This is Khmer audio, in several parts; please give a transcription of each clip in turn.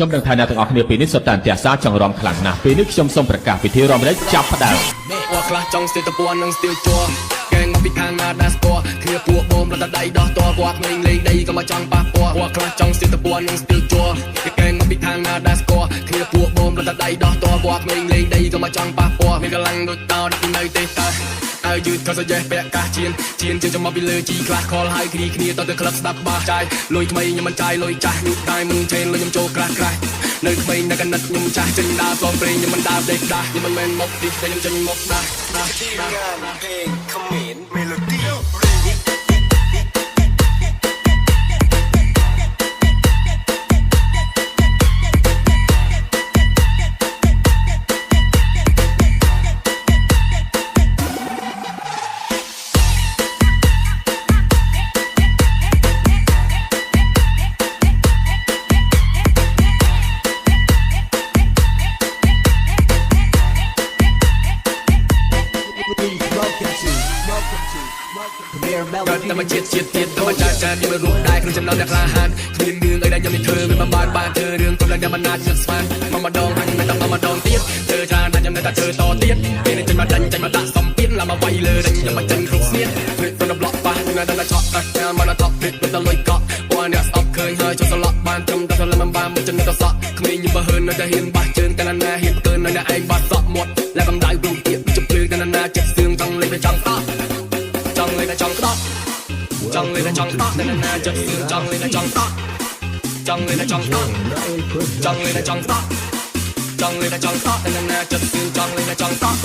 ខ្ញុំនឹងថាអ្នកទាំងអស់គ្នាពេលនេះសុទ្ធតែអន្ទះសារចង់រំខ្លាំងណាស់ពេលនេះខ្ញុំសូមប្រកាសពិធីរំលែកចាប់ផ្ដើមពួកខ្លះចង់ស្ទើរតពួននឹងស្ទៀវជួកែងមកពីខាងណាដាស់ស្ពស់គ្នាពួកបូមលត់ដៃដោះតពួកក្មេងលេងដីក៏មកចង់ប៉ះពួកខ្លះចង់ស្ទើរតពួននឹងស្ទៀវជួកែងមកពីខាងណាដាស់ស្ពស់គ្នាពួកបូមលត់ដៃដោះតពួកក្មេងលេងដីក៏មកចង់ប៉ះពួកមានកម្លាំងដូចតោដាក់នៅទេតើឲ្យយឺតក៏សយេះពាក់កាសជៀនជើងមកពីលើជីខ្លះខលហើយគ្នាតទៅក្លឹបស្ដាប់បាសចាយលុយថ្មីខ្ញុំមិនចាយលុយចាស់នោះតែមិនចេញលុយខ្ញុំចូលក្រាស់នៅក្មេងនៅកណិតខ្ញុំចាស់ចេញដើរកងព្រេងខ្ញុំមិនដើរដេកដាស់ខ្ញុំមិនមែនមកទីតែខ្ញុំចេញមកដាស់ខមមិនមេឡូឌីតែមកជាតិទៀតតែមកចាមានរូបដែរក្នុងចំណោមអ្នកក្លាហានគ្មានរឿងអីដែលខ្ញុំមិនធ្វើមិនបានធ្វើរឿងទុំឡើងតែមិនណាជឿស្មានមកម្ដងហើយមិនដល់ម្ដងទៀតធ្វើច្រើនតែខ្ញុំនៅតែធ្វើតទៀតពេលនេះចេញមកដាក់សំពៀនឡាមកវាយលើតែខ្ញុំមកចេញគ្រប់ស្នៀតព្រឹកទៅប្លក់ប៉ះនៅតែឆក់តែមកដល់ថប់ព្រឹកទៅលុយកក់ពួកអ្នកស្អប់ឃើញហើយចុះស្លក់បានត្រឹមតែលំបានមកចិនទៅសក់គ្មានខ្ញុំបើហឺននៅតែហ៊ានបាសជើងតែណាហ៊ានកើននៅតែឯងបាសសក់មាត់และកំដៅព្រោះទៀតជភ្លើតែណាចិត្តសឿងចង់លេងទៅចង់តក់ចង់លេងតែចង់ក្តក់ចង់លេងតែចង់តក់តែណាចិត្តសឿងចង់លេងតែចង់តក់ចង់លេងតែចង់តក់ចង់លេងតែចង់តក់ចង់លេងតែចង់តក់តែណាចិត្តសឿងចង់លេងតែចង់តក់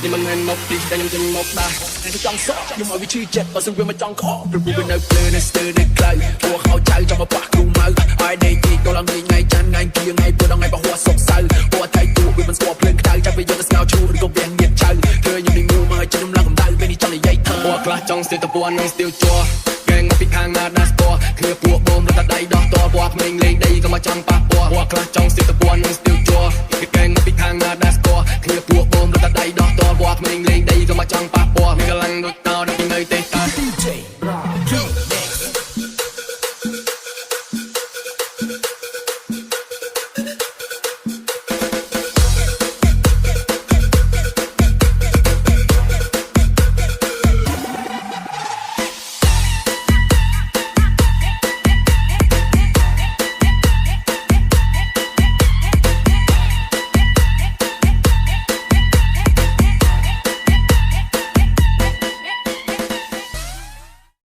នេះមិនមែនមកទីតែខ្ញុំចេញមកដែរតែចង់សក់ខ្ញុំឲ្យវាឈឺចិត្តបើសិនវាមិនចង់ខកព្រោះវានៅភ្លើនៅស្ទើរនៅក្លៅពួកខោចៅចង់មកប៉ះគ្រូម៉ៅឲ្យដេកទីដល់ថ្ងៃច័ន្ទថ្ងៃគៀថ្ងៃពុធដល់ថ្ងៃពហុសុកសៅร์ពួកថៃទូវាមិនស្គាល់ភ្លើងក្តៅចាប់វាយកទៅស្ងោឈូឬក៏វាងៀតចៅធ្វើខ្ញុំនេះងូមកឲ្យខ្ញុំឡើងកម្ដៅពេលនេះចង់និយាយថាពួកខ្លះចង់ស្ទើរតពួននឹងស្ទៀវជួកែងមកពីខាងណាដាស់ស្ពស់គ្នាពួកបូមរត់ដៃដោះតពួកក្មេងលេងដីក៏មកចង់ប៉ះពួកខ្លះចង់